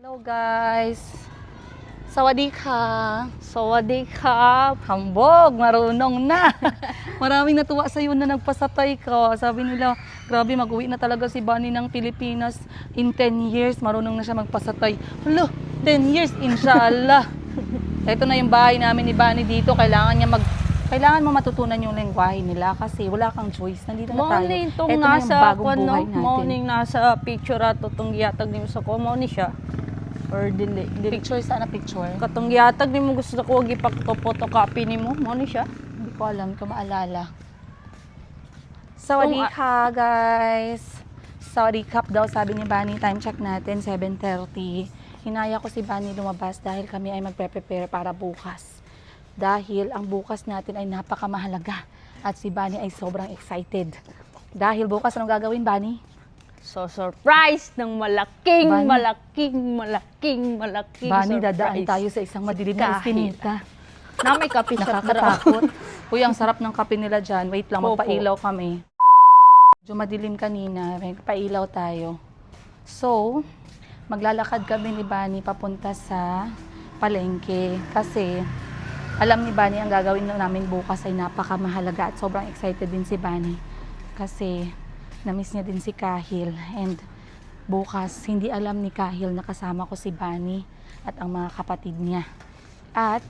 Hello guys! Sawadee ka! Sawadee ka! Hambog! Marunong na! Maraming natuwa sa iyo na nagpasatay ka. Sabi nila, grabe mag-uwi na talaga si Bunny ng Pilipinas in 10 years. Marunong na siya magpasatay. Hala, 10 years, inshallah! Ito na yung bahay namin ni Bunny dito. Kailangan mo matutunan yung lengguwahe nila kasi wala kang choice. Nandito na tayo. Morning itong Ito na yung nasa bagong buhay natin. morning nasa picture ato itong giyatag nimo sa ko. Morning siya. Or dili. Picture, sana picture? Katong giyatag nimo gusto ko ipag-photocopy nimo. Morning siya. Hindi ko alam kung maalala. Sawadee ka, guys. Sawadee cup daw, sabi ni Bunny. Time check natin, 7:30. Hinaya ko si Bunny lumabas dahil kami ay magpe-prepare para bukas. Dahil ang bukas natin ay napakamahalaga. At si Bunny ay sobrang excited. Dahil bukas, anong gagawin, Bunny? So surprise ng malaking Bunny, surprise. dadaan tayo sa isang madilim na iskinita. Na may kape shop na raw. Nakakatakot. Uy, ang sarap ng kape nila dyan. Wait lang, Opo. magpailaw kami. Medyo madilim kanina, may pailaw tayo. So, maglalakad kami ni Bunny papunta sa palengke. Kasi, alam ni Bunny ang gagawin namin bukas ay napakamahalaga at sobrang excited din si Bunny. Kasi, na-miss niya din si Kahil. And, bukas, hindi alam ni Kahil na kasama ko si Bunny at ang mga kapatid niya. At,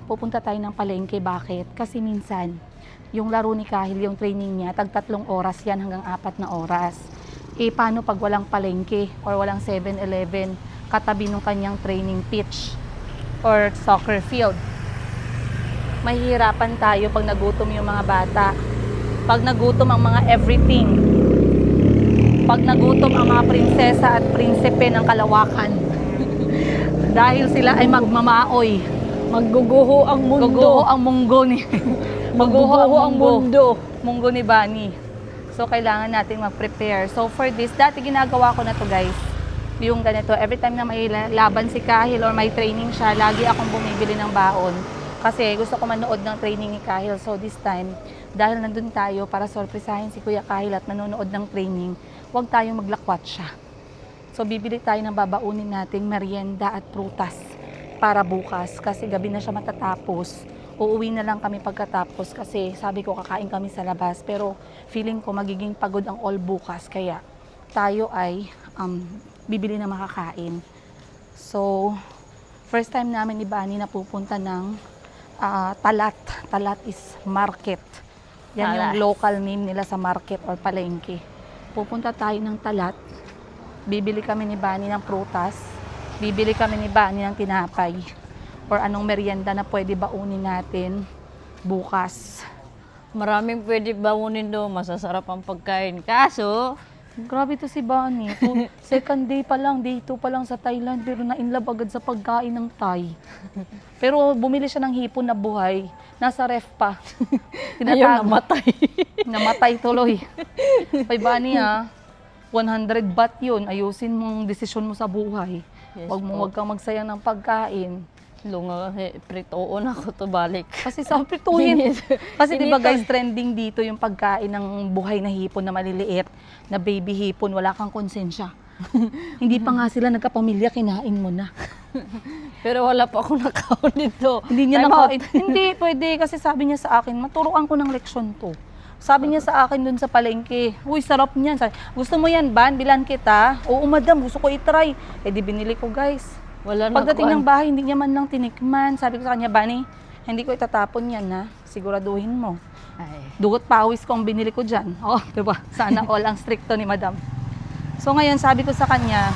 pupunta tayo ng palengke. Bakit? Kasi minsan, yung laro ni Kahil, yung training niya, tag 3 oras yan hanggang 4 na oras. Eh, paano pag walang palengke or walang 7-Eleven katabi ng kanyang training pitch or soccer field? Mahihirapan tayo pag nagutom yung mga bata. Pag nagutom ang mga everything. Pag nagutom ang mga prinsesa at prinsipe ng kalawakan. Dahil sila ay magmamaoy. Magguguho ang mundo. Guguho ang munggo ni Magguguho ang mundo. Munggo ni Bunny. So kailangan natin mag-prepare. So for this, dati ginagawa ko na to, guys. Yung ganito, every time na may laban si Kahil or may training siya, lagi akong bumibili ng baon. Kasi gusto ko manood ng training ni Kahil. So this time, dahil nandun tayo para sorpresahin si Kuya Kahil at manonood ng training, huwag tayong maglakwat siya. So bibili tayo ng babaunin nating merienda at prutas para bukas. Kasi gabi na siya matatapos. Uuwi na lang kami pagkatapos kasi sabi ko kakain kami sa labas. Pero feeling ko magiging pagod ang all bukas. Kaya tayo ay bibili na makakain. So, first time namin ni Bunny na pupunta ng Talat. Talat is market. Yan yung local name nila sa market or palengke. Pupunta tayo ng Talat. Bibili kami ni Bunny ng prutas. Bibili kami ni Bunny ng tinapay. Or anong merienda na pwede baunin natin bukas. Maraming pwede baunin doon. Masasarap ang pagkain. Kaso, Grabe to si Bunny. Second day pa lang, day 2 pa lang sa Thailand, pero na-inlove agad sa pagkain ng Thai. Pero bumili siya ng hipon na buhay. Nasa ref pa. ayaw namatay. Namatay tuloy. Kay Bunny 100 baht yun. Ayusin mong desisyon mo sa buhay. Yes, Huwag kang magsayang ng pagkain. Lunga, pritoon ako to balik. Kasi sa prituhin. Kasi di ba Init. guys, trending dito yung pagkain ng buhay na hipon na maliliit, na baby hipon, wala kang konsensya. Hindi pa nga sila nagkapamilya, kinain mo na. Pero wala pa ako nakaon dito. Hindi niya Time out. nakain. Hindi, pwede. Kasi sabi niya sa akin, maturuan ko ng leksyon to. Sabi niya sa akin dun sa palengke, uy, sarap niyan. Sabi, gusto mo yan, Ban? Bilan kita. Oo, madam, gusto ko itry. Eh, di binili ko, guys. Wala na Pagdating ng bahay, hindi niya man lang tinikman. Sabi ko sa kanya, Bunny, hindi ko itatapon yan, ha? Siguraduhin mo. Ay. Dugot pawis ko ang binili ko dyan. Oh, diba? Sana all ang stricto ni madam. So ngayon, sabi ko sa kanya,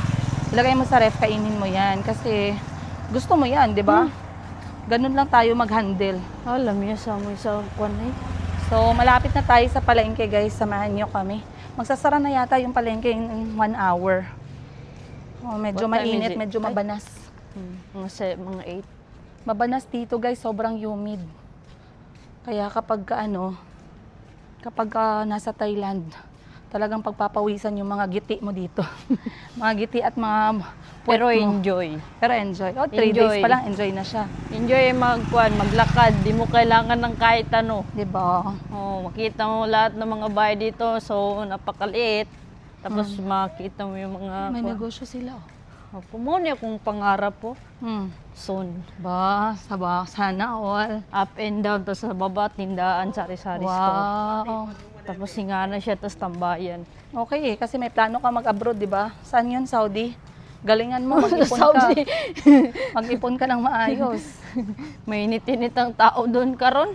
ilagay mo sa ref, kainin mo yan. Kasi gusto mo yan, diba? Ganun lang tayo mag-handle. Alam niya sa mo sa kwan eh. So malapit na tayo sa palengke, guys. Samahan niyo kami. Magsasara na yata yung palengke in 1 hour. Oh, medyo What time mainit, is it? medyo Ay. mabanas. Mga 8. Mabanas dito, guys, sobrang humid. Kaya kapag nasa Thailand, talagang pagpapawisan yung mga giti mo dito. Mga giti at mga puwet Pero mo. enjoy. Pero enjoy. Oh, 3 days Enjoy. pa lang, enjoy na siya. Enjoy maglakad. Di mo kailangan ng kahit ano. Diba? Oh, makita mo lahat ng mga bahay dito. So, napakaliit. Tapos makita mo yung mga... May negosyo sila. Oh. Ako mo niya kung pangarap po. Soon. Sana all. Up and down, tapos sa baba, tindaan, sari-sari store. Wow. Tapos singana siya, tapos tambayan. Okay kasi may plano ka mag-abroad, di ba? Saan yun, Saudi? Galingan mo, mag-ipon ka. Saudi. Mag-ipon ka ng maayos. May init-init ang tao doon karon.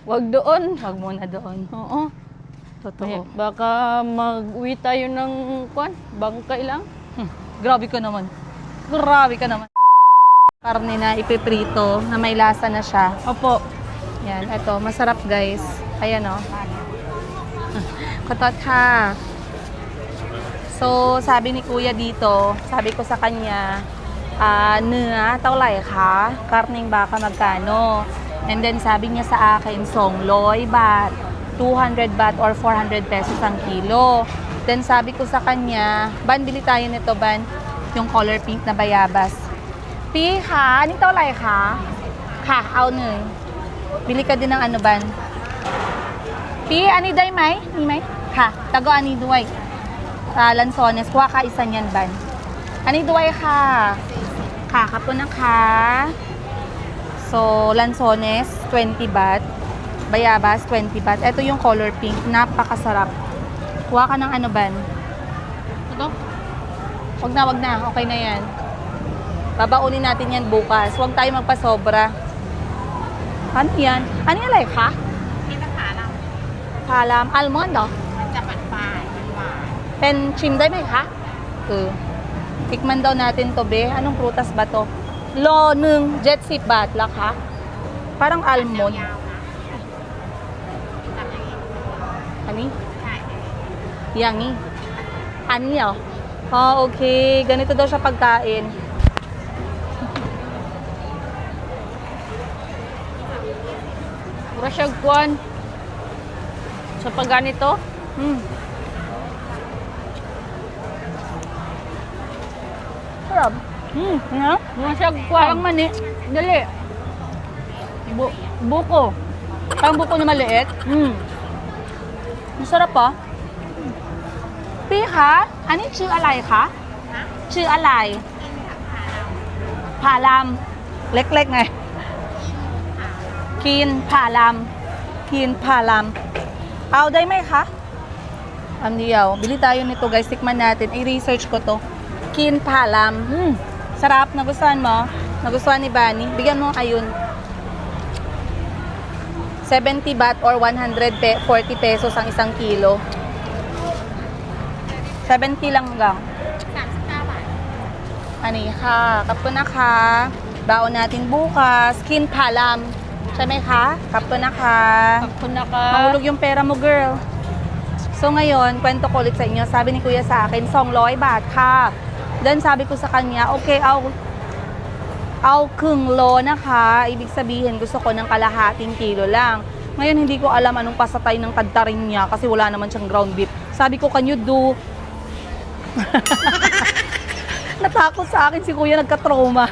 Wag doon. Wag muna doon. Oo. Totoo. Baka mag-uwi tayo ng bangkay lang. Grabe ka naman. Grabe ka naman. Karne na ipiprito na may lasa na siya. Opo. Yan, eto, masarap guys. Ayan o. Katot ha. So, sabi ni kuya dito, sabi ko sa kanya, นื้อ เท่าไหร่คะ karning baka magkano? And then sabi niya sa akin, 200 baht, 200 baht or 400 pesos ang kilo. Then sabi ko sa kanya, Ban, bili tayo nito, Ban. Yung color pink na bayabas. Pi, ka, anong เท่าไหร่คะ Ka,เอาหนึ่ง Bili ka din ng ano, Ban. Pi, ani day may? Ni may? Ka, tago ani duway. Lansones, kuha ka isa niyan, Ban. Ani duway ka. Ka, kapon na ka. So, lansones, 20 baht. Bayabas, 20 baht. Ito yung color pink. Napakasarap. Kuha ka ng ano, Ban? Ito? Wag na. Okay na yan. Babaunin natin yan bukas. Huwag tayo magpasobra. Ano yan? Ano yan, like, ha? Palam. Almond, no? จะปัดปลายมันหวาน Pen, chimได้ไหมคะ Tikman daw natin to, be. Anong prutas ba to? Lo, nung, jet sip baht la ka? Parang almond. ยาวๆนะทำอย่างนี้ Ani? ใช่ Yangi. Ani, oh. Okay. Ganito daw siya pagkain. Mura siya kuwan. Sa pagganito. Sarap. Nga? Mura siya kuwan. Parang mani. Dali. Buko. Parang buko na maliit. Masarap pa. Pi, ka? Ani, ชื่ออะไรคะ ชื่ออะไร ผาลาม เล็กๆไง กินผาลาม กินผาลาม เอาได้ไหมคะ อันเดียว bili tayo nito guys, tikman natin. I-research ko to. Kin palam. Sarap. Nagustuhan mo? Nagustuhan ni Bani? Bigyan mo ayun. 70 baht or 140 pesos ang isang kilo. 70 lang gang. 39 บาท Ani ka. Kapko na ka. Baon natin bukas. Kin palam. ใช่ไหมคะ Kapko na ka. Ako na ka. Mahulog yung pera mo, girl. So ngayon, kwento ko ulit sa inyo. Sabi ni kuya sa akin, 200 baht ka. Then sabi ko sa kanya, okay, au kung loนะคะ. Ibig sabihin, gusto ko ng kalahating kilo lang. Ngayon, hindi ko alam anong pasatay ng kadtarin niya kasi wala naman siyang ground beef. Sabi ko, can you do? Natakot sa akin si kuya, nagka-trauma.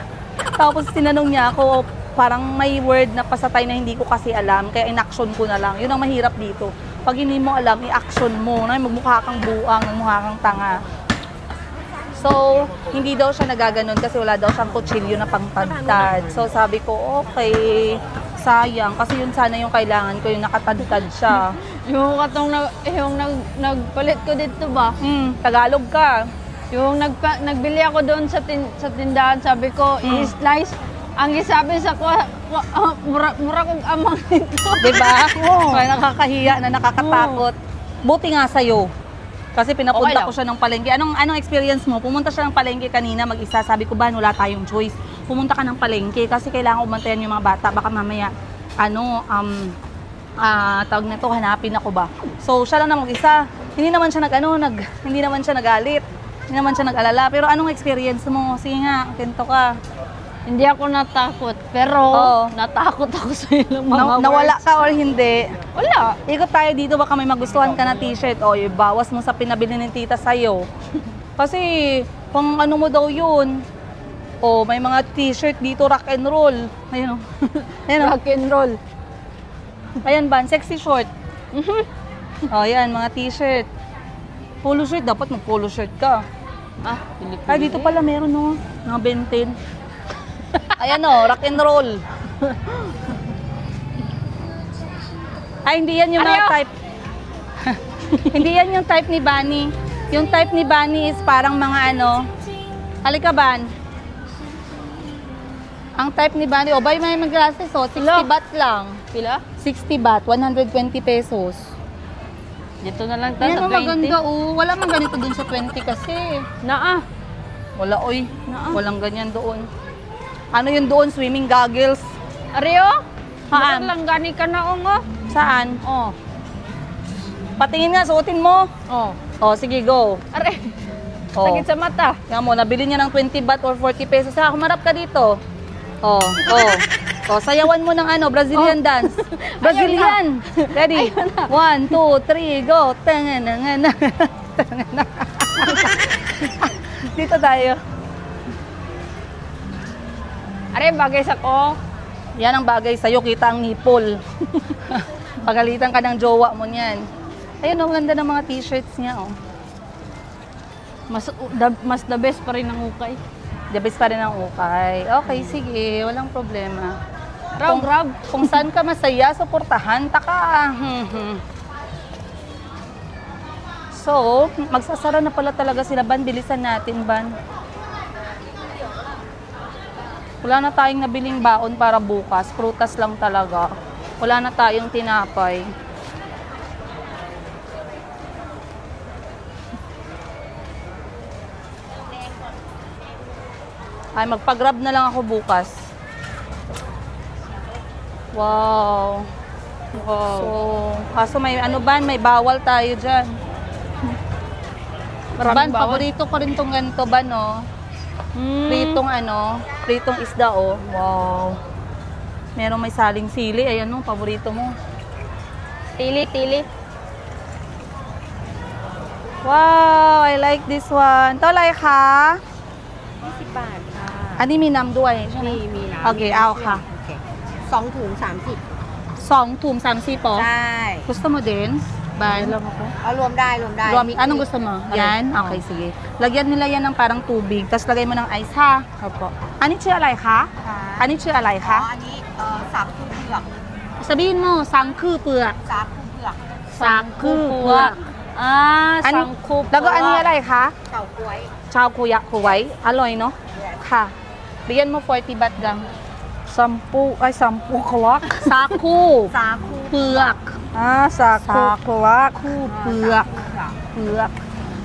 Tapos tinanong niya ako, parang may word na pasatay na hindi ko kasi alam, kaya in-action ko na lang. Yun ang mahirap dito. Pag hindi mo alam, i-action mo. Na magmukha kang buang, magmukha kang tanga. So, hindi daw siya nagaganon kasi wala daw siyang kutsilyo na pangtadtad. So, sabi ko, okay, sayang. Kasi yun sana yung kailangan ko, yung nakatadtad siya. Yung nagpalit ko dito ba? Tagalog ka. Yung nagbili ako doon sa tindahan, sabi ko, i-slice. Ang isabi sa ko, mura kong amang nito. Diba? Oo. Kaya nakakahiya na nakakatakot. Buti nga sa'yo. Kasi pinapunta Okay ko siya ng palengke. Anong experience mo? Pumunta siya ng palengke kanina mag-isa. Sabi ko ba, wala tayong choice. Pumunta ka ng palengke kasi kailangan umantayan yung mga bata. Baka mamaya, tawag na to, hanapin ako ba? So, siya lang na mag-isa. Hindi naman siya hindi naman siya nagalit. Hindi naman siya nag-alala. Pero anong experience mo? Sige nga, kwento ka. Hindi ako natakot, pero Oo. natakot ako sa ilang mga Nawala words. ka or hindi? Wala. Ikot tayo dito, baka may magustuhan ka na t-shirt. O, bawas mo sa pinabili ng tita sa'yo. Kasi, kung ano mo daw yun, o may mga t-shirt dito, rock and roll. Ayun o. Ayun o. Rock and roll. Ayan ba, sexy short. O, yan, mga t-shirt. Polo shirt, dapat mag-polo shirt ka. Ah, pili-pili. Ay, dito pala meron, no? Mga Bentin. Ayan, no? Rock and roll. Ay, hindi yan yung mga Ano? type. Hindi yan yung type ni Bunny. Yung type ni Bunny is parang mga ano. Halika, Ban. Ang type ni Bunny, o ba yung may glasses, oh, 60 Hello? baht lang. Pila? 60 baht, 120 pesos. Dito na lang Yan sa ang maganda, oh. Wala man ganito dun sa 20 kasi. Naa. Wala, oy. Naa. Walang ganyan doon. Ano yun doon? Swimming goggles. Ario? Haan? Lang gani ka na oh. Saan? Oh. Patingin nga, suotin mo. Oh. Oh, sige, go. Are. Oh. Sakit sa mata. Nga mo, nabili niya ng 20 baht or 40 pesos. Ha, humarap ka dito. Oh, oh. Oh, sayawan mo ng ano, Brazilian dance. Brazilian. Ready? 1, 2, 3, go. Tangana. Tangana. Dito tayo. Are, bagay sa ko. Yan ang bagay sa'yo, kita ang nipple. Pagalitan ka ng jowa mo niyan. Ayun, ang ganda ng mga t-shirts niya, oh. Mas the best pa rin ang ukay. The best pa rin ang ukay. Okay, sige, walang problema. Grab. Kung saan ka masaya, suportahan, taka. So, magsasara na pala talaga sila, Ban. Bilisan natin, Ban. Wala na tayong nabiling baon para bukas. Prutas lang talaga. Wala na tayong tinapay. Ay, magpa-grab na lang ako bukas. Wow. Wow. So, kaso may ano Ban, may bawal tayo dyan. Ban, Maraming bawal. paborito ko rin tong ganito, Ban, no? Pritong ano, pritong isda, oh. Wow. Merong may saling sili. Ayan, no, paborito mo. Tili. Wow, I like this one. Ito, like, ha? 20 บาทค่ะ อันนี้มีน้ำด้วยใช่ไหม มีน้ำ โอเคเอาค่ะ โอเค2 ถุง 30 2 ถุง30 po. ได้ Gusto mo din? Ban?เอารวมได้ Rwam, anong gusto mo? Yan? Okay, sige. Lagyan nila yan ng parang tubig, tapos lagay mo ng ice, ha? Opo. Aniชื่ออะไรคะ ค่ะ อันนี้ชื่ออะไร อ๋อ คะ อันนี้สาคูเผือก Sabihin mo, สังคือเปลือก สาคูเผือก สังคือเปลือก Ah, Ano? sangkup. แล้วก็อันนี้อะไรคะ เต่าก๊วย ชาวคุยะคุไว้อร่อยเนาะ ค่ะ Bigyan mo 40 baht lang. sampu kelak. สาคู สาคู เปลือก Ah, saku kelak. คู่เปลือก เปลือก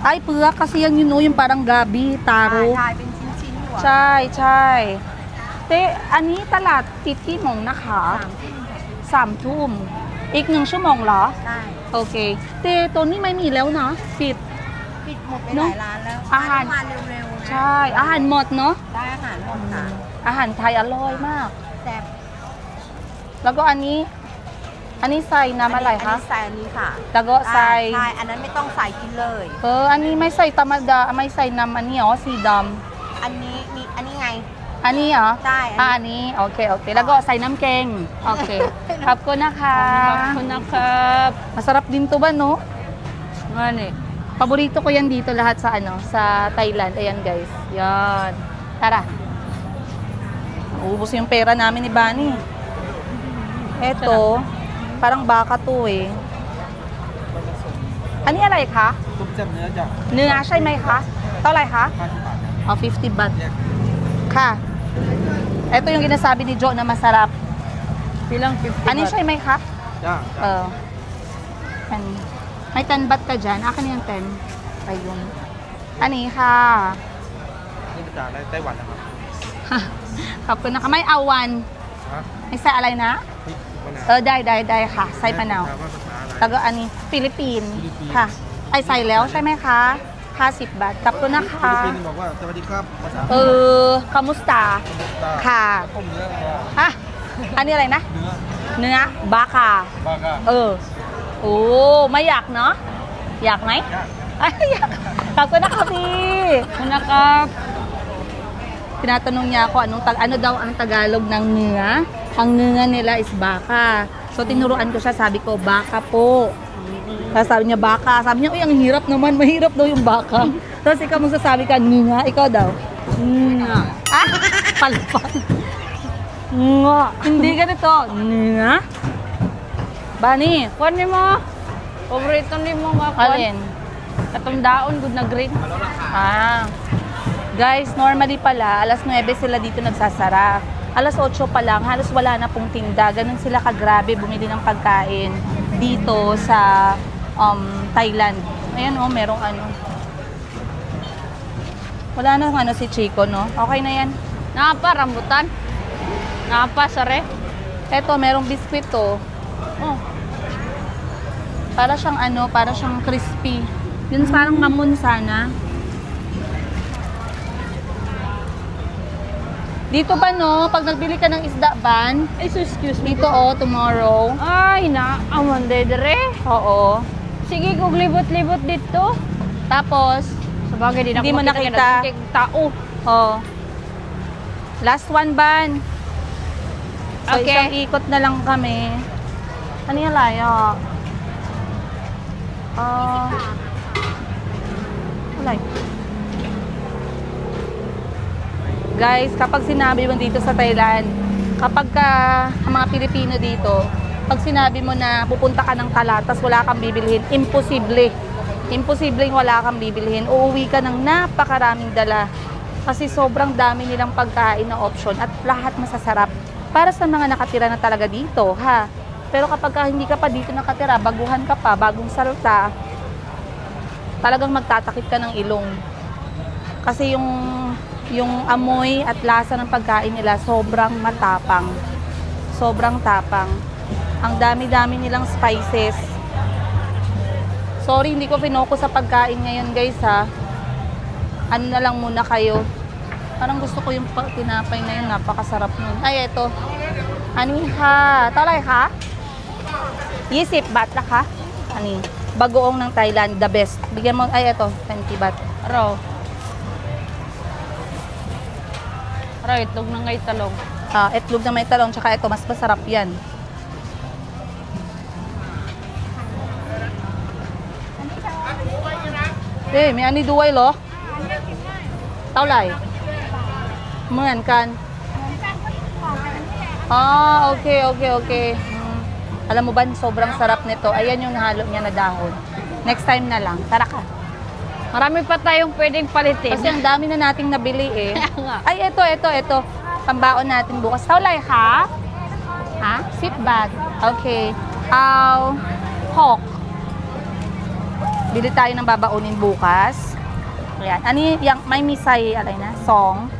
Ay, เปลือก kasi yan yun, no, yung parang gabi, ใช่ taro. ใช่เป็นชิ้นๆอยู่อะ ใช่ใช่เต้อันนี้ตลาดปิดกี่โมงนะคะ 3 ทุ่ม อีก 1 ชั่วโมงเหรอ ใช่ โอเค เต้ตัวนี้ไม่มีแล้วเนาะปิด ปิดหมดไป เน ห อะ ลายร้านแล้ว อาหาร มาเร็วๆนะ ใช่ อาหารหมดเนาะ ได้อาหารหมดค่ะ อาหารไทยอร่อยมาก แซ่บ แล้วก็อันนี้ใส่น้ำอะไร อัน คะ นี้ใส่อันนี้ค่ะ แล้วก็ใส่ ใช่อันนั้นไม่ต้องใส่กินเลย อันนี้ไม่ใส่ธรรมดาไม่ใส่น้ำอันนี้อ๋อสีด อันนี้มีอันนี้ไง ำอันนี้เหรอ ใช่ อันนี้โอเคโอเค แล้วก็ใส่น้ำแกงโอเค ขอบคุณนะคะ Kunakap. Masarap din to ba, no? Ngani. Paborito ko yan dito lahat sa sa Thailand. Ayan, guys. Yan. Tara. Ubus yung pera namin ni Bunny. Eto, parang baka to eh. Ano yan ay ka? ซุปเส้นเนื้อจ้ะ เนื้อใช่ไหมคะ เท่าไหร่คะ 50 บาท อ๋อ 50 baht. แยก ค่ะ. Ito yung ginasabi ni Jo na masarap. Bilang 50 Ano baht. siya may ka? จ้า Yan. May 10 baht ka dyan. Akin yung 10. Ayun. Aniค่ะ นี่มาจากไต้หวันนะครับ ขอบคุณนะคะไม่เอาวัน ฮะ ไม่ใส่อะไรนะ พริกมะนาว ได้ค่ะ ใส่มะนาว ถามว่าภาษาอะไร แล้วก็อันนี้ฟิลิปปินส์ ฟิลิปปินส์ ค่ะ ไอใส่แล้วใช่ไหมคะ50 บาทขอบคุณนะ ฟิ คะ ลิปปินส์บอกว่าสวัสดีครับภาษา คามุสตา ตา ค่ะ ต้มเนื้อค่ะ อ่ะอันนี้อะไรนะ เนื้อ เนื้อบาคา บ้าก้า โอ้ไม่อยากเนาะอยากไหม ย่าง อยากขอบคุณนะคะพี่ Kunakap. Tinatanong niya ako ano daw ang Tagalog ng nga. Ang nga nila is baka. So tinuruan ko siya, sabi ko, baka po. Tapos sabi niya, baka. Sabi niya, uy, ang hirap naman, mahirap daw yung baka. Tapos ikaw magsasabi ka, nga, ikaw daw. Nga. Ah, palpak. Nga. Hindi ganito. Nga. Bani, Kuan ni mo. Paborito ni mo nga kuan. alin? Katong daon good na green. Ah. Guys, normally pala, alas 9 sila dito nagsasara. Alas 8 pa lang, halos wala na pong tinda. Ganun sila kagrabe bumili ng pagkain dito sa Thailand. Ayan oh, merong ano. Wala na ano si Chico, no? Okay na yan. Napa rambutan. Napa sare. Eto, merong biskwit to. Oh. Para siyang ano, para siyang crispy. Yun parang mamon sana. Dito ba no, pag nagbili ka ng isda ban, Ay, so excuse me. dito oh, tomorrow. Ay, na. Amon dire. Oo. Sige, kung libot-libot dito. Tapos, Sa bagay, Hindi mo nakita. Kay tao. oh. Last one ban. So, Okay. isang ikot na lang kami. Ano yung layo? Wala. Guys, kapag sinabi mo dito sa Thailand, kapag ka ang mga Pilipino dito, pag sinabi mo na pupunta ka ng Kalatas, wala kang bibilhin, imposible. Imposibleng wala kang bibilhin. Uuwi ka ng napakaraming dala. Kasi sobrang dami nilang pagkain na option at lahat masasarap. Para sa mga nakatira na talaga dito, ha? Pero kapag ka hindi ka pa dito nakatira, baguhan ka pa, bagong salta, talagang magtatakip ka ng ilong. Kasi yung amoy at lasa ng pagkain nila sobrang matapang. Sobrang tapang. Ang dami-dami nilang spices. Sorry, hindi ko finokus sa pagkain ngayon, guys, ha. Ano na lang muna kayo. Parang gusto ko yung tinapay na yun, napakasarap nun. Ay, eto. Ani ha? Talay ha? 20 baht la ka? Ani? Bagoong ng Thailand, the best. Bigyan mo, ay, eto, 20 baht. Araw. Araw, itlog na ngay talong. Itlog na may talong, tsaka ito, mas masarap yan. Eh, may ani duway lo? Taulay? เหมือนกัน okay. Alam mo ba, sobrang sarap nito. Ayan yung nahalo niya na dahon. Next time na lang. Tara ka. Marami pa tayong pwedeng palitin. Kasi ang dami na nating nabili eh. Nga. Ay, ito. Pambaon natin bukas. Taulay ha? Ha? Sit back. Okay. Hawk. Bili tayo ng babaunin bukas. Ayan. Ano yung may misay, alay na? Song.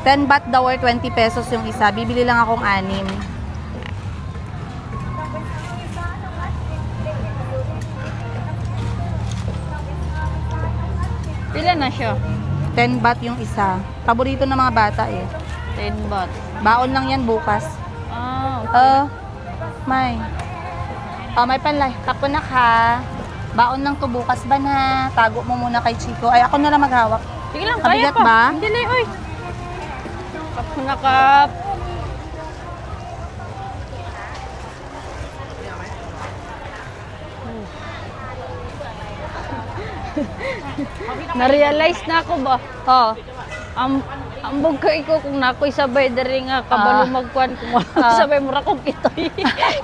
10 baht daw or 20 pesos yung isa. Bibili lang akong 6. Pila na siya? 10 baht yung isa. Paborito ng mga bata eh. 10 baht. Baon lang yan bukas. Okay. May. May panlay. Kapon na ka. Baon lang to bukas ba na? Tago mo muna kay Chico. Ay, ako na lang maghawak. Sige lang, kaya Mabigat pa. ba? Hindi lang, oy. Kapag nakap. Na-realize na ako ba? Oh. Ang bugkay ko kung nako'y sabay dari nga kabalo magkuhan kung sabay mura kong kitoy.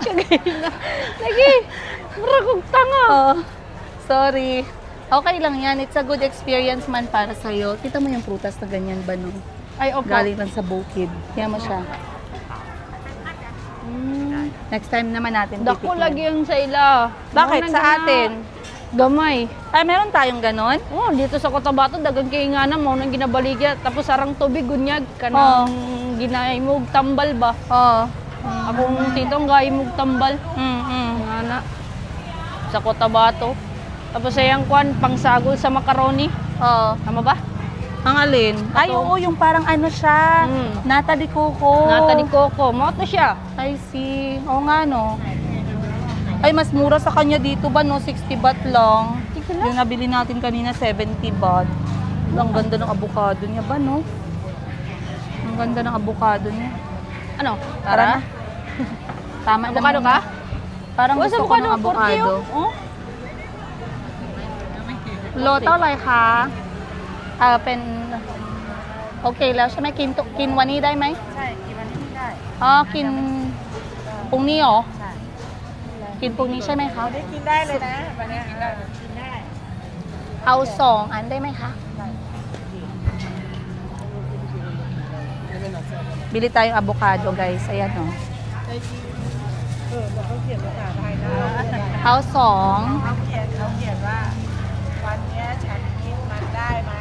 Kagaya na. Lagi, mura kong tanga. Oh. Sorry. Okay lang yan. It's a good experience man para sa'yo. Kita mo yung prutas na ganyan ba, no? Ay, opo. Galing lang sa bukid. Kaya mo siya. Next time naman natin Dako titikman. lagi yung sa ila. Bakit? Mao na Sa gina- atin? Gamay. Ay, meron tayong ganon? Oh, dito sa Cotabato dagang kay nga na mo nang ginabaligya tapos sarang tubig gunyag kanang ginaimog tambal ba. Oo. Akong titong gaimog tambal. Nga na. Sa Cotabato. Tapos sayang kwan pangsagol sa macaroni. Oo. Tama ba? Ang alin? Ay, oo, yung parang ano siya. Nata de coco. Nata ni Coco. Mo to siya. I see. Oo nga, no? Ay, mas mura sa kanya dito ba, no? 60 baht lang. Yung nabili natin kanina, 70 baht. Ang ganda ng avocado niya ba, no? Ang ganda ng avocado niya. Ano? Tara na. Tama na Avocado muna. ka? Parang Oh, sa gusto ko ng avocado. Oh? โลเท่าไหร่คะเป็น โอเคแล้วใช่ไหมกินวันนี้ได้ไหม ใช่กินวันนี้ได้ อ๋อ กินพรุ่งนี้เหรอ ใช่ กินพรุ่งนี้ใช่ไหมคะ ได้กินได้เลยนะวันนี้กินได้กินได้ เอา2 อันได้ไหมคะ Bili tayong avocado, guys. Ayan, oh. เขาเขียนภาษาไทยนะ เอา เขาเขียนว่า วันเนี้ยฉันกินมันได้ไหม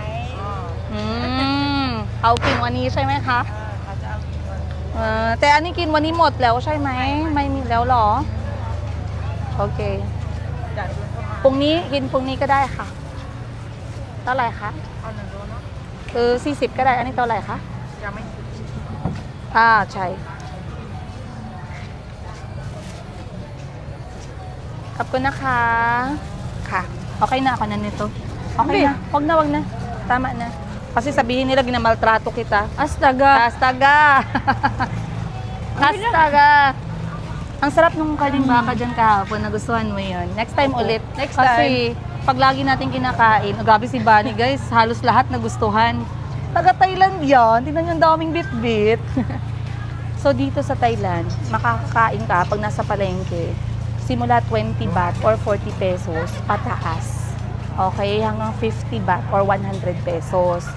2เอากินวันนี้ใช่ไหมคะ เขาจะเอากินวัน แต่อันนี้กินวันนี้หมดแล้วใช่ไหม ไม่มีแล้วเหรอ โอเค จัดเข้ามา พรุ่งนี้กินพรุ่งนี้ก็ได้ค่ะ เท่าไหร่คะ เอา1 โลเนาะ 40 ก็ได้ อันนี้เท่าไหร่คะ ยังไม่ ใช่ขอบคุณนะคะ ค่ะ. Okay na ako na nito. Okay na. Wag na. Tama na. Kasi sabihin nila ginamaltrato kita. Astaga. Astaga! Astaga! Ang sarap nung kaling baka dyan kahapon. Nagustuhan mo yun. Next time ulit. Next Kasi pag lagi natin kinakain, grabe si Bunny guys, halos lahat nagustuhan. Taga Thailand yan. Tingnan yung daming bit-bit. So dito sa Thailand, makakakain ka pag nasa palengke, simula 20 baht or 40 pesos pataas. Okay, hanggang 50 baht or 100 pesos.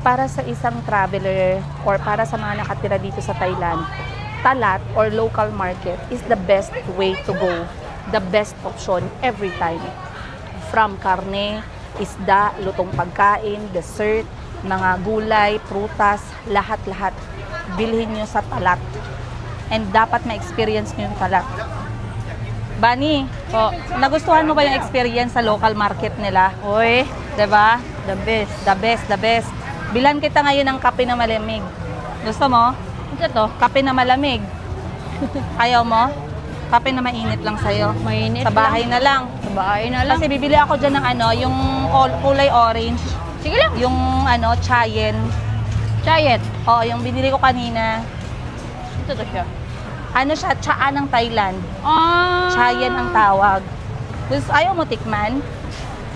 Para sa isang traveler or para sa mga nakatira dito sa Thailand, talat or local market is the best way to go. The best option every time. From karne, isda, lutong pagkain, dessert, mga gulay, prutas, lahat-lahat. Bilhin nyo sa talat. And dapat ma-experience nyo yung talat. Bunny, nagustuhan mo ba yung experience sa local market nila? Uy, Diba? the best. The best, the best. Bilan kita ngayon ng kape na malamig. Gusto mo? Ito to. Kape na malamig. Ayaw mo? Kape na mainit lang sa'yo. Mainit Sa bahay na lang. Sa bahay na lang. Kasi bibili ako dyan ng yung kulay orange. Sige lang. Yung chayen. Chayet. Oo, yung binili ko kanina. Ito to siya. Ano siya? Tsaa ng Thailand. Ah. Chayen ang tawag. Gusto, ayaw mo tikman?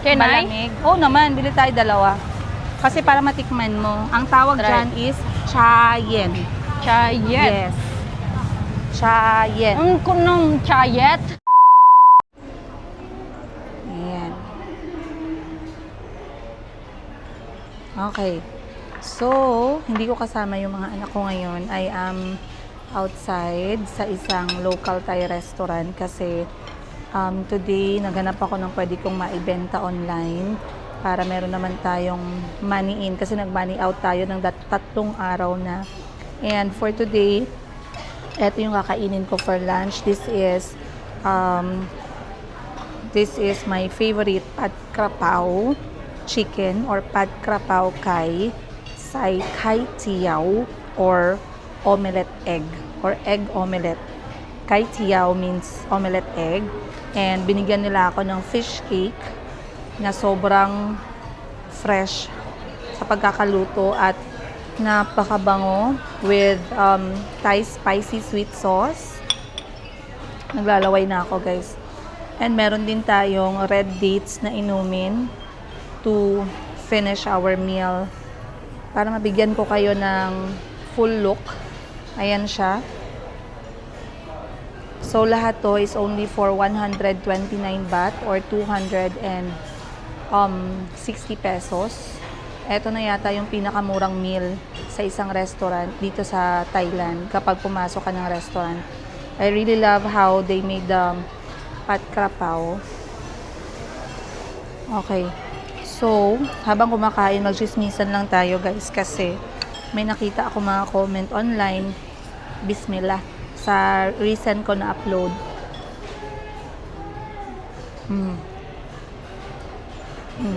Can I? Malamig? Oo naman, bili tayo dalawa. Kasi para matikman mo, ang tawag Try. dyan is chayen. Chayet. Yes. Chayen. Ang kunong chayet. Ayan. Okay. So, hindi ko kasama yung mga anak ko ngayon. I am outside sa isang local Thai restaurant kasi today naghanap ako ng pwede kong maibenta online para meron naman tayong money in kasi nag-money out tayo ng 3 araw na. And for today, eto yung kakainin ko for lunch. This is my favorite pad krapao chicken or pad krapao kai sai kai tiao or omelette egg or egg omelette. Kai tiao means omelette egg. And binigyan nila ako ng fish cake na sobrang fresh sa pagkakaluto at napakabango with Thai spicy sweet sauce. Naglalaway na ako guys. And meron din tayong red dates na inumin to finish our meal. Para mabigyan ko kayo ng full look. Ayan siya. So lahat to is only for 129 baht or 260 pesos. Ito na yata yung pinakamurang meal sa isang restaurant dito sa Thailand kapag pumasok ka ng restaurant. I really love how they made the pad krapao. Okay. So, habang kumakain, magchismisan lang tayo guys kasi may nakita ako mga comment online. Bismillah. Sa recent ko na upload.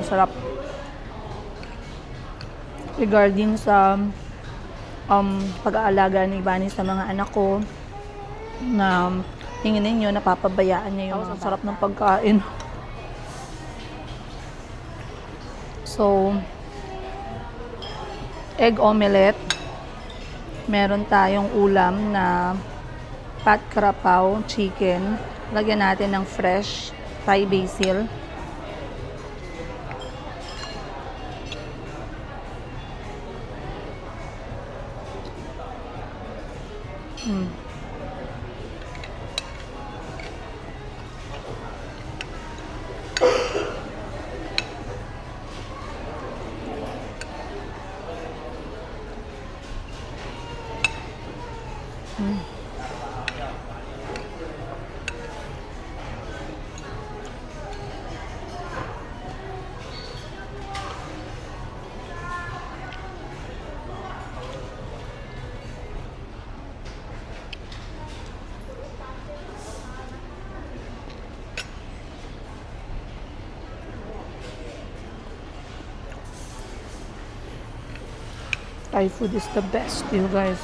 Sarap. Regarding sa pag-aalaga ni Bunny sa mga anak ko na tingin ninyo napapabayaan niya yung sarap ng pagkain. So, egg omelette. Meron tayong ulam na pad krapao chicken. Lagyan natin ng fresh Thai basil. Mm. Thai food is the best, you guys.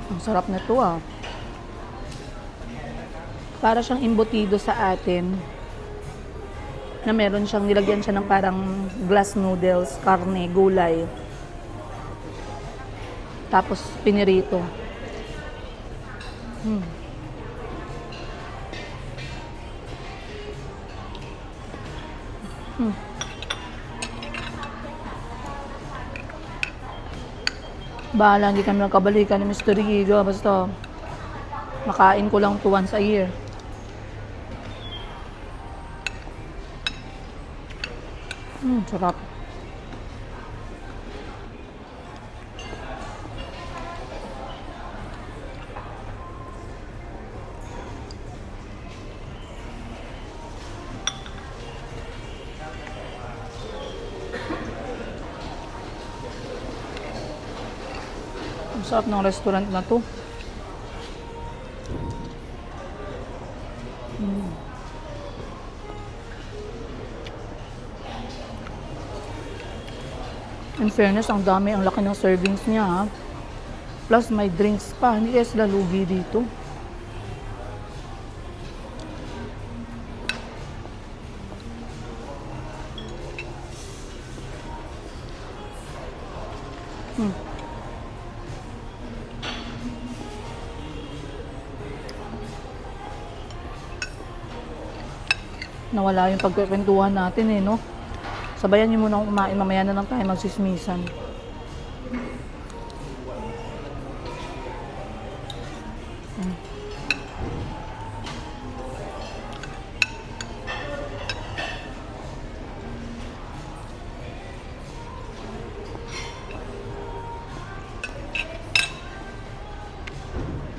Ang sarap nito ah. Para siyang imbutido sa atin. Na meron siyang nilagyan siya ng parang glass noodles, karne, gulay. Tapos pinirito. Bahala, hindi kami nagkabalikan ni Mr. Giga. Basta, makain ko lang to once a year. Sarap. Ang sarap ng restaurant na to. In fairness, ang dami, ang laki ng servings niya ha. Plus may drinks pa, hindi kaya sila lugi dito. Nawala yung pagkikwentuhan natin eh, no? Sabayan niyo muna akong kumain, mamaya na lang tayo magsismisan.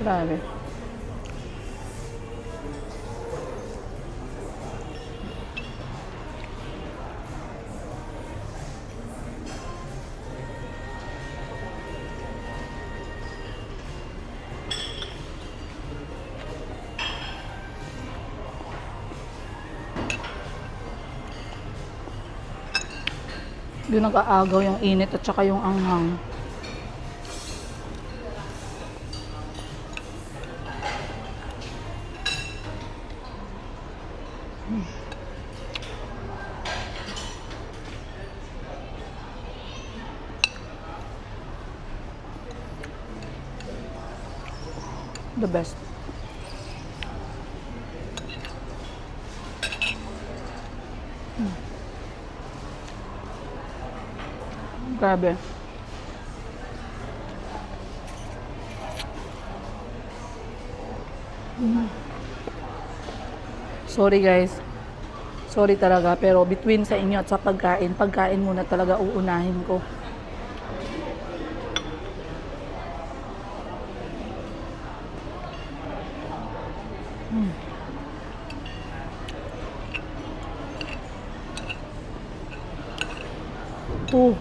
Grabe. Doon nag-aagaw yung init at saka yung anghang. The best. Grabe. Sorry guys. Sorry talaga, pero between sa inyo at sa pagkain, pagkain muna talaga uunahin ko. to.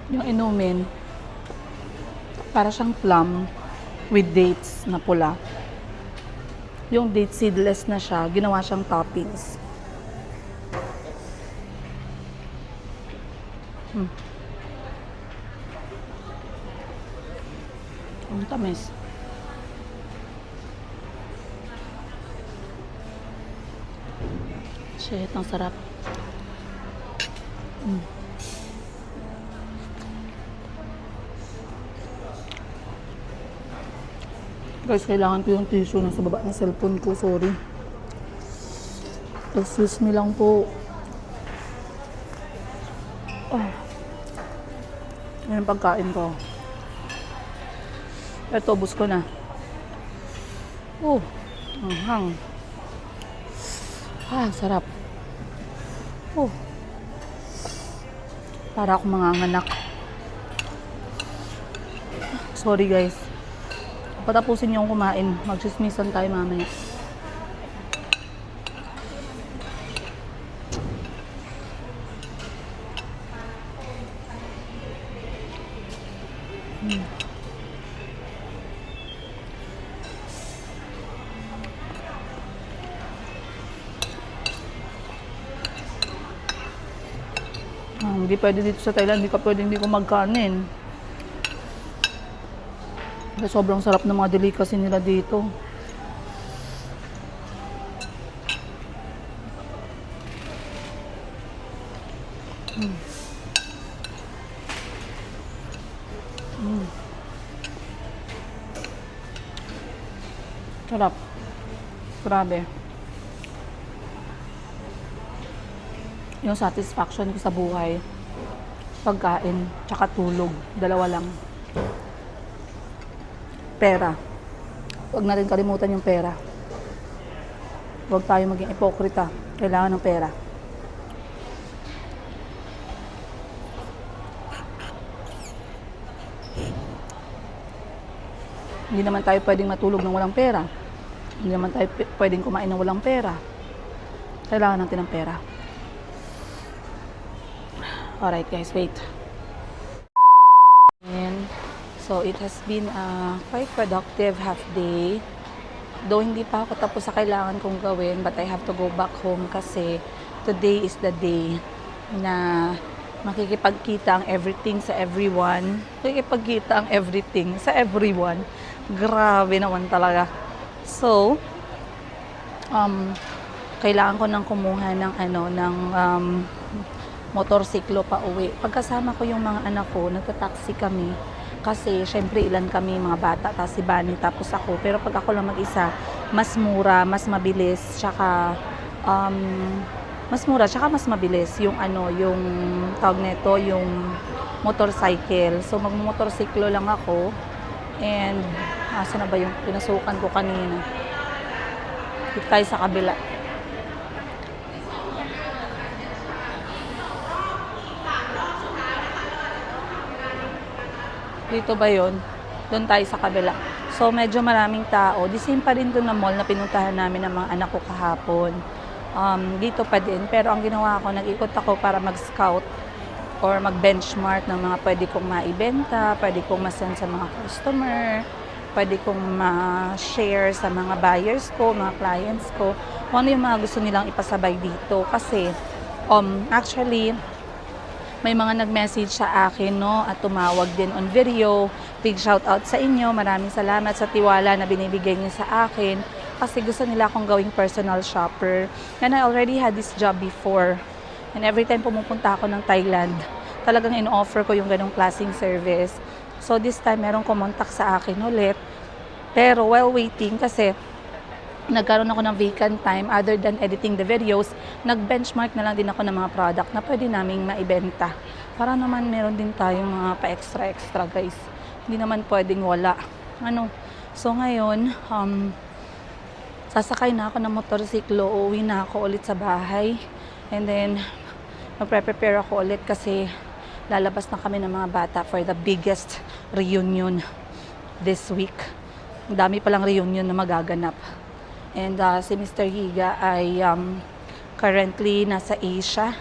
Yung inumin, para siyang plum with dates na pula. Yung date seedless na siya, ginawa siyang toppings. Ang tamis. Shit, ang sarap. Guys, kailangan ko yung tissue na sa baba ng cellphone ko. Sorry. Excuse me lang po. Yan ang pagkain ko. Ito, ubos ko na. Anghang. Sarap. Para akong manganganak. Sorry guys. Patapusin niyo kumain. Magsismisan tayo mamaya. Hindi pwede dito sa Thailand. Hindi ka pwede hindi ko magkanin. Kasi sobrang sarap ng mga delicacy nila dito. Sarap. Grabe. Yung satisfaction ko sa buhay, pagkain, tsaka tulog. Dalawa lang. Pera. Huwag natin kalimutan yung pera. Huwag tayo maging ipokrita. Kailangan ng pera. Hindi naman tayo pwedeng matulog ng walang pera. Hindi naman tayo pwedeng kumain ng walang pera. Kailangan natin ng pera. Alright guys, wait. So it has been a quite productive half day. Though hindi pa ako tapos sa kailangan kong gawin, but I have to go back home kasi today is the day na makikipagkita ang everything sa everyone. Makikipagkita ang everything sa everyone. Grabe naman talaga. So, kailangan ko nang kumuha ng motorsiklo pa uwi. Pagkasama ko yung mga anak ko, nagta-taxi kami. Kasi, syempre, ilan kami, mga bata, tapos si Bani, tapos ako. Pero pag ako lang mag-isa, mas mura, mas mabilis, tsaka, mas mura, tsaka mas mabilis yung yung tawag nito, yung motorcycle. So, magmotorsiklo lang ako. And, asa na ba yung pinasukan ko kanina? Dito tayo sa kabila. Dito ba yun? Doon tayo sa kabila. So, medyo maraming tao. The same pa rin doon na mall na pinuntahan namin ng mga anak ko kahapon. Dito pa din. Pero ang ginawa ko, nag-ikot ako para mag-scout or mag-benchmark ng mga pwede kong maibenta, pwede kong ma-send sa mga customer, pwede kong ma-share sa mga buyers ko, mga clients ko, kung ano yung mga gusto nilang ipasabay dito. Kasi, actually, may mga nag-message sa akin, no, at tumawag din on video. Big shout out sa inyo. Maraming salamat sa tiwala na binibigay niyo sa akin kasi gusto nila akong gawing personal shopper. And I already had this job before. And every time pumupunta ako ng Thailand, talagang in-offer ko yung ganong klaseng service. So this time, merong kumontak sa akin ulit. Pero while waiting, kasi nagkaroon ako ng vacant time other than editing the videos, nag-benchmark na lang din ako ng mga product na pwede naming maibenta. Para naman meron din tayong mga pa-extra guys. Hindi naman pwedeng wala. So ngayon, sasakay na ako ng motorsiklo, uuwi na ako ulit sa bahay. And then, magpre-prepare ako ulit kasi lalabas na kami ng mga bata for the biggest reunion this week. Ang dami palang reunion na magaganap. And si Mr. Higa ay currently nasa Asia.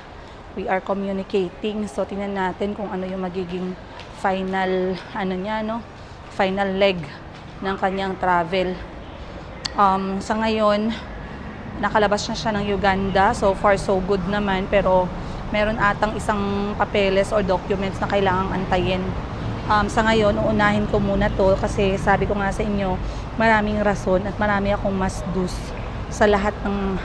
We are communicating. So, tingnan natin kung ano yung magiging final, final leg ng kanyang travel. Sa ngayon, nakalabas na siya ng Uganda. So far, so good naman. Pero, meron atang isang papeles or documents na kailangang antayin. Sa ngayon, uunahin ko muna to kasi sabi ko nga sa inyo, maraming rason at marami akong must-dos sa lahat ng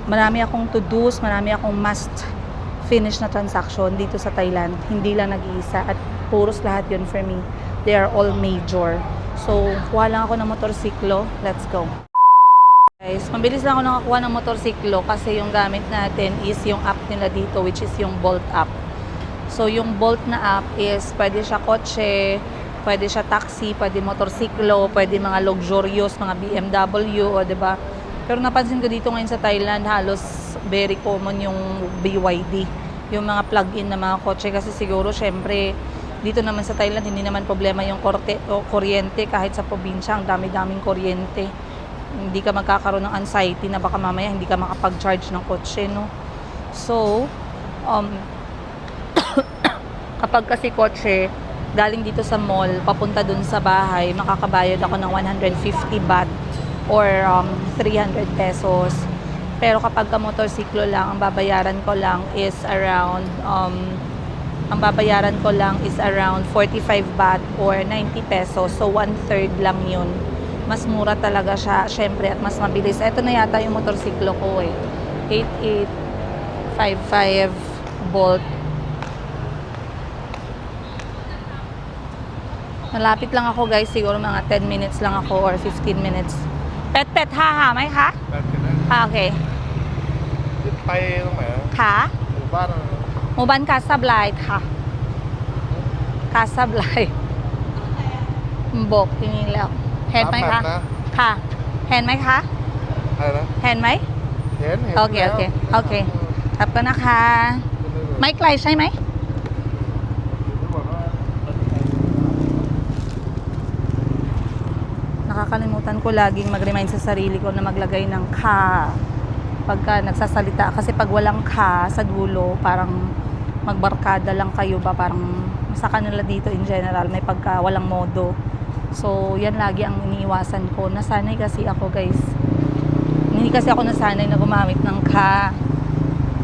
marami akong to-dos, marami akong must-finish na transaction dito sa Thailand. Hindi lang nag-iisa at puros lahat yun for me. They are all major. So, kuha lang ako ng motorsiklo. Let's go. Guys, mabilis lang ako nakakuha ng motorsiklo kasi yung gamit natin is yung app nila dito, which is yung Bolt app. So, yung Bolt na app is pwede siya kotse, pwede siya taxi, pwede motorsiklo, pwede mga luxurious, mga BMW, o diba? Pero napansin ko dito ngayon sa Thailand, halos very common yung BYD, yung mga plug-in na mga kotse kasi siguro, syempre, dito naman sa Thailand, hindi naman problema yung kuryente kahit sa probinsya, ang dami-daming kuryente. Hindi ka magkakaroon ng anxiety na baka mamaya hindi ka makapag-charge ng kotse, no? So, kapag kasi kotse, galing dito sa mall, papunta dun sa bahay, makakabayad ako ng 150 baht or 300 pesos. Pero kapag ka motorsiklo lang, ang babayaran ko lang is around 45 baht or 90 pesos. So, 1/3 lang yun. Mas mura talaga siya, syempre, at mas mabilis. Ito na yata yung motorsiklo ko 8855 Bolt. Malapit lang ako guys, siguro mga 10 minutes lang ako or 15 minutes. Pet, haไหมคะ? โอเค ไปตรงไหน ค่ะ หมู่บ้านอะไร หมู่บ้านกาซาบไลน์ค่ะกาซาบไลน์บอกที่นี่แล้วเห็นไหมคะ นะ ค่ะเห็นไหมคะ อะไรนะ เห็นไหม เห็น โอเคขอบคุณนะคะไม่ไกลใช่ไหม Nakakalimutan ko laging mag-remind sa sarili ko na maglagay ng ka pagka nagsasalita. Kasi pag walang ka sa dulo, parang magbarkada lang kayo ba, parang sa kanila dito in general, may pagka walang modo. So, yan lagi ang iniiwasan ko. Nasanay kasi ako guys. Hindi kasi ako nasanay na gumamit ng ka.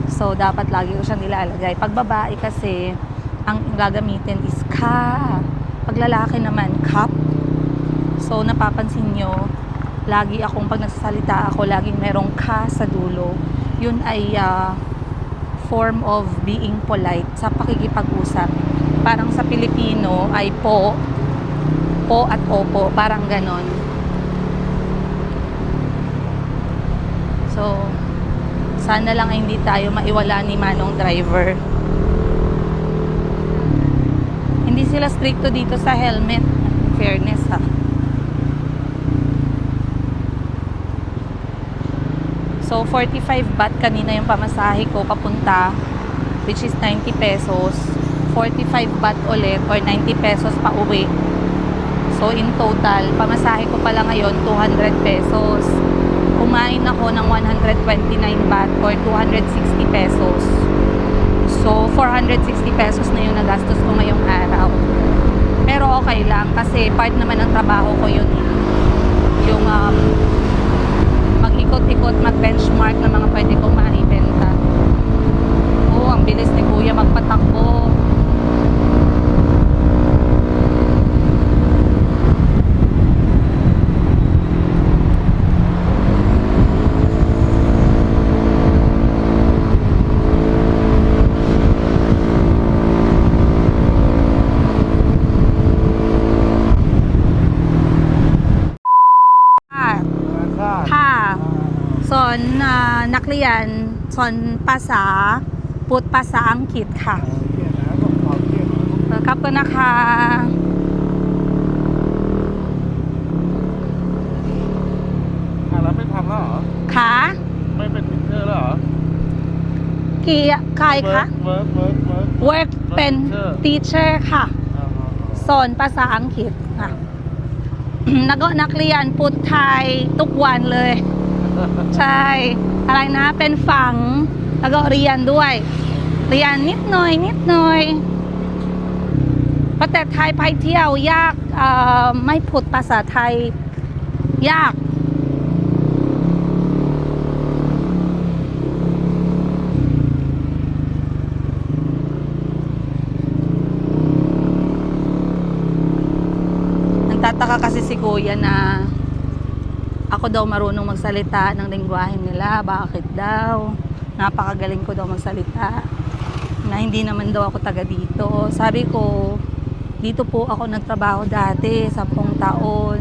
So, dapat lagi ko siyang nilalagay. Pag babae kasi, ang gagamitin is ka. Pag lalaki naman, cup. So, napapansin nyo, lagi akong, pag nagsasalita ako, laging merong ka sa dulo. Yun ay form of being polite sa pakikipag-usap. Parang sa Pilipino ay po at opo, parang ganon. So, sana lang ay hindi tayo maiwala ni Manong driver. Hindi sila stricto dito sa helmet. In fairness ha. So, 45 baht kanina yung pamasahe ko papunta, which is 90 pesos. 45 baht ulit or 90 pesos pa uwi. So, in total, pamasahe ko pala ngayon 200 pesos. Kumain ako ng 129 baht or 260 pesos. So, 460 pesos na yung nagastos ko ngayong araw. Pero okay lang kasi part naman ng trabaho ko yun. Yung mag-ikot-ikot, mag-benchmark na mga pwede kong maibenta. Oo, ang bilis ni Kuya magpatakbo. ส่วนนักเรียนส่วนภาษาพูดภาษาอังกฤษค่ะ เครียดนะบอกความเครียดนะ กลับกันนะคะ แล้วไม่ทำแล้วเหรอ ค่ะ ไม่เป็นทิชเชอร์แล้วเหรอ กี่ใครคะ เวิร์ก work เป็น teacher ค่ะ สอนภาษาอังกฤษค่ะ แล้วก็นักเรียนพูดไทยทุกวันเลย ใช่ อะไรนะ เป็นฝั่ง แล้วก็เรียนด้วย เรียนนิดหน่อยประเทศไทยไปเที่ยวยากไม่พูดภาษาไทย ยาก Nagtataka kasi si Kuya na ako daw marunong magsalita ng lengguwahe nila. Bakit daw? Napakagaling ko daw magsalita. Na hindi naman daw ako taga dito. Sabi ko, dito po ako nagtrabaho dati, 10 taon.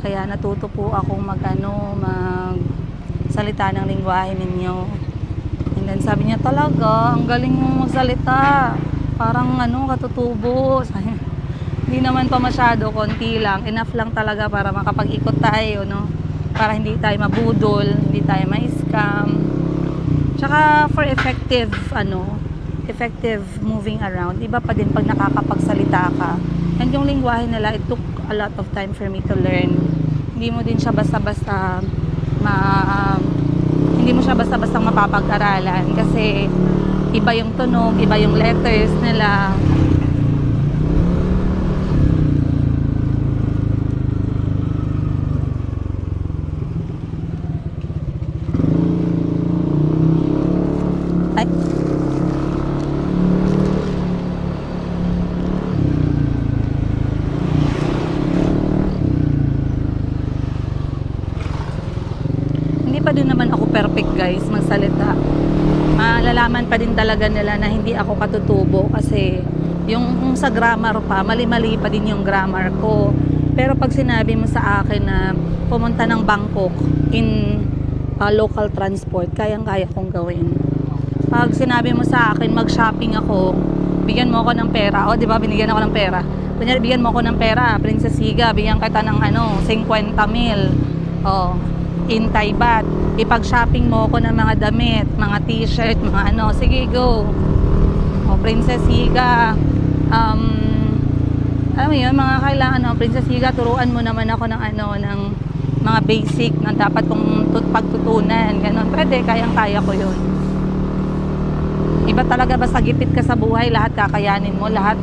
Kaya natuto po akong magsalita ng lengguwahe ninyo. And then sabi niya, talaga, ang galing mo magsalita. Parang katutubo. Hindi naman pa masyado, konti lang. Enough lang talaga para makapag-ikot tayo, no? Para hindi tayo mabudol, hindi tayo ma-scam. Tsaka for effective moving around. Iba pa din pag nakakapagsalita ka. And yung lingwahe nila, it took a lot of time for me to learn. Hindi mo din siya basta-basta hindi mo siya basta-basta mapapag-aralan kasi iba yung tunog, iba yung letters nila. Ay. Hindi pa din naman ako perfect, guys, magsalita. Malalaman pa din talaga nila na hindi ako katutubo kasi yung sa grammar pa, mali-mali pa din yung grammar ko. Pero pag sinabi mo sa akin na pumunta ng Bangkok in local transport, kayang-kaya kong gawin. Pag sinabi mo sa akin mag-shopping ako, bigyan mo ako ng pera. O, di ba, binigyan ako ng pera. Kunyari, bigyan mo ako ng pera, Princess Higa, bigyan kita ng 50,000. O, in Thai baht. Ipag-shopping mo ako ng mga damit, mga t-shirt, mga sige, go. O, Princess Higa, alam mo yun, mga kailangan, Princess Higa, turuan mo naman ako ng ng mga basic na dapat kong pagtutunan. Ganon, pwede, kayang-kaya ko yun. Iba talaga, basta gipit ka sa buhay, lahat kakayanin mo, lahat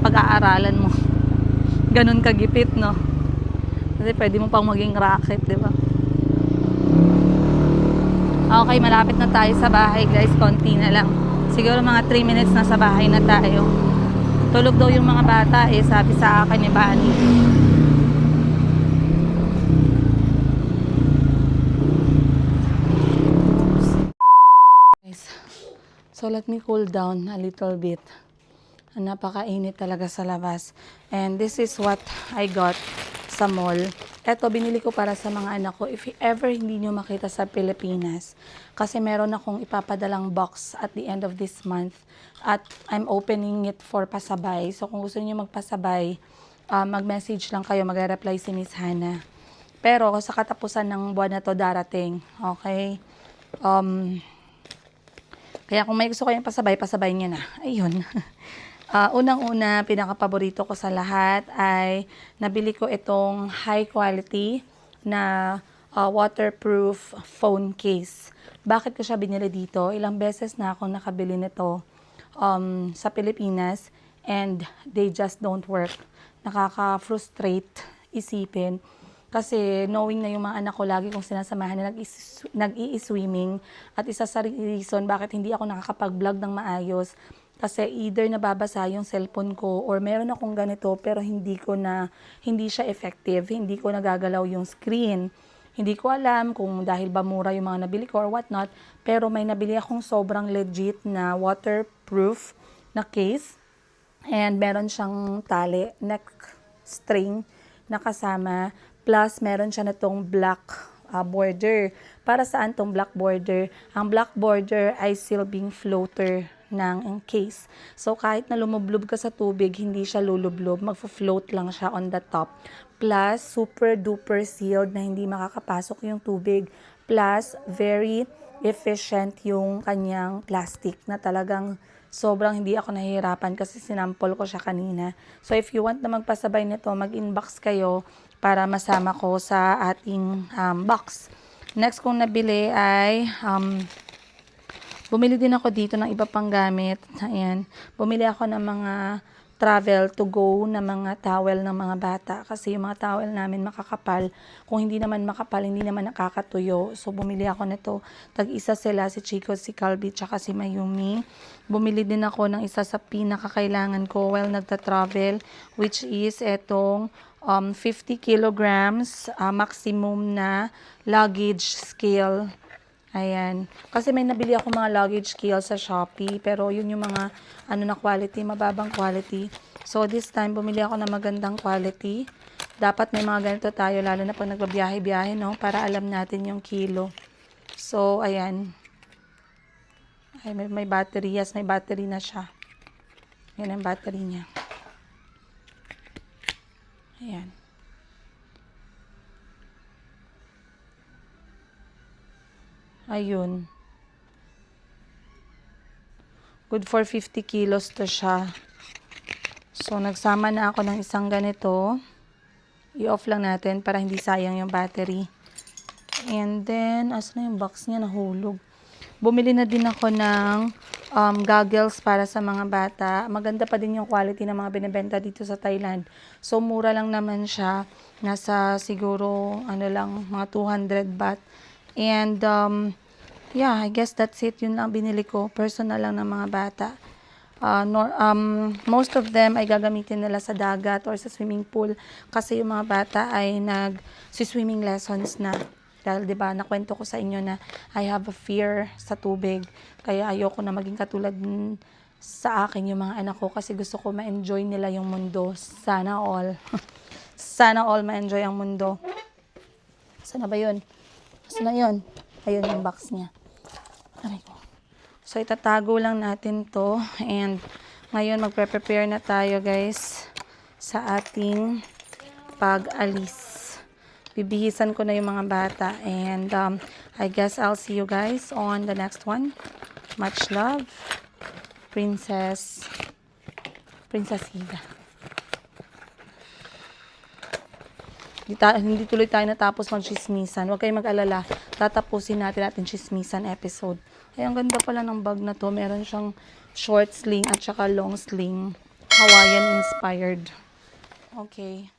pag-aaralan mo. Ganun kagipit, no? Kasi pwede mo pang maging rocket, di ba? Okay, malapit na tayo sa bahay, guys. Konti na lang. Siguro mga 3 minutes na sa bahay na tayo. Tulog daw yung mga bata, sabi sa akin ni Bani. So let me cool down a little bit. Napakainit talaga sa labas. And this is what I got sa mall. Ito, binili ko para sa mga anak ko. If ever hindi nyo makita sa Pilipinas, kasi meron akong ipapadalang box at the end of this month. At I'm opening it for pasabay. So kung gusto niyo magpasabay, mag-message lang kayo, mag-reply si Miss Hannah. Pero sa katapusan ng buwan na to darating, okay? Kaya kung may gusto kayong pasabay, pasabay niyo na. Ayun. Unang-una, pinaka-paborito ko sa lahat ay nabili ko itong high quality na waterproof phone case. Bakit ko siya binili dito? Ilang beses na akong nakabili nito sa Pilipinas and they just don't work. Nakaka-frustrate isipin. Kasi knowing na yung mga anak ko lagi kong sinasamahan na nag-i-swimming at isa sa reason bakit hindi ako nakakapag-vlog ng maayos kasi either nababasa yung cellphone ko or meron akong ganito pero hindi siya effective, hindi ko nagagalaw yung screen. Hindi ko alam kung dahil ba mura yung mga nabili ko or whatnot, pero may nabili akong sobrang legit na waterproof na case and meron siyang tali, neck string na kasama. Plus, meron siya na itong black border. Para saan tong black border? Ang black border ay silbing floater ng case. So, kahit na lumublob ka sa tubig, hindi siya lulublob. Magfo-float lang siya on the top. Plus, super duper sealed na hindi makakapasok yung tubig. Plus, very efficient yung kanyang plastic na talagang sobrang hindi ako nahihirapan kasi sinample ko siya kanina. So, if you want na magpasabay nito, mag-inbox kayo para masama ko sa ating box. Next kong nabili ay bumili din ako dito ng iba pang gamit. Ayan. Bumili ako ng mga travel to go na mga towel ng mga bata. Kasi yung mga towel namin makakapal. Kung hindi naman makapal, hindi naman nakakatuyo. So, bumili ako nito. Tag-isa sila, si Chico, si Calby, tsaka si Mayumi. Bumili din ako ng isa sa pinakakailangan ko while nagta-travel, which is etong 50 kilograms maximum na luggage scale. Ayan. Kasi may nabili ako mga luggage scale sa Shopee. Pero yun yung mga na quality, mababang quality. So this time, bumili ako ng magandang quality. Dapat may mga ganito tayo, lalo na pag nagbabiyahe-biyahe, no? Para alam natin yung kilo. So, ayan. Ay, may battery. Yes, may battery na siya. Yan ang battery niya. Ayan. Ayun. Good for 50 kilos to siya. So, nagsama na ako ng isang ganito. I-off lang natin para hindi sayang yung battery. And then, asan na yung box niya? Nahulog. Bumili na din ako ng goggles para sa mga bata. Maganda pa din yung quality ng mga binibenta dito sa Thailand. So, mura lang naman siya. Nasa siguro, mga 200 baht. And, yeah, I guess that's it. Yun lang binili ko. Personal lang ng mga bata. Most of them ay gagamitin nila sa dagat or sa swimming pool. Kasi yung mga bata ay nag-swimming lessons na. Dahil, di ba, nakwento ko sa inyo na I have a fear sa tubig. Kaya ayoko na maging katulad sa akin yung mga anak ko kasi gusto ko ma-enjoy nila yung mundo. Sana all. Sana all ma-enjoy ang mundo. Sana ba yun? Sana yun? Ayun yung box niya. Aray ko. So, itatago lang natin to. And, ngayon, magpre-prepare na tayo, guys, sa ating pag-alis. Bibihisan ko na yung mga bata. And, I guess I'll see you guys on the next one. Much love. Princess Higa. Hindi tuloy tayo natapos mag-chismisan. Huwag kayong mag-alala. Tatapusin natin ating chismisan episode. Ay, ang ganda pala ng bag na to. Meron siyang short sling at saka long sling. Hawaiian inspired. Okay.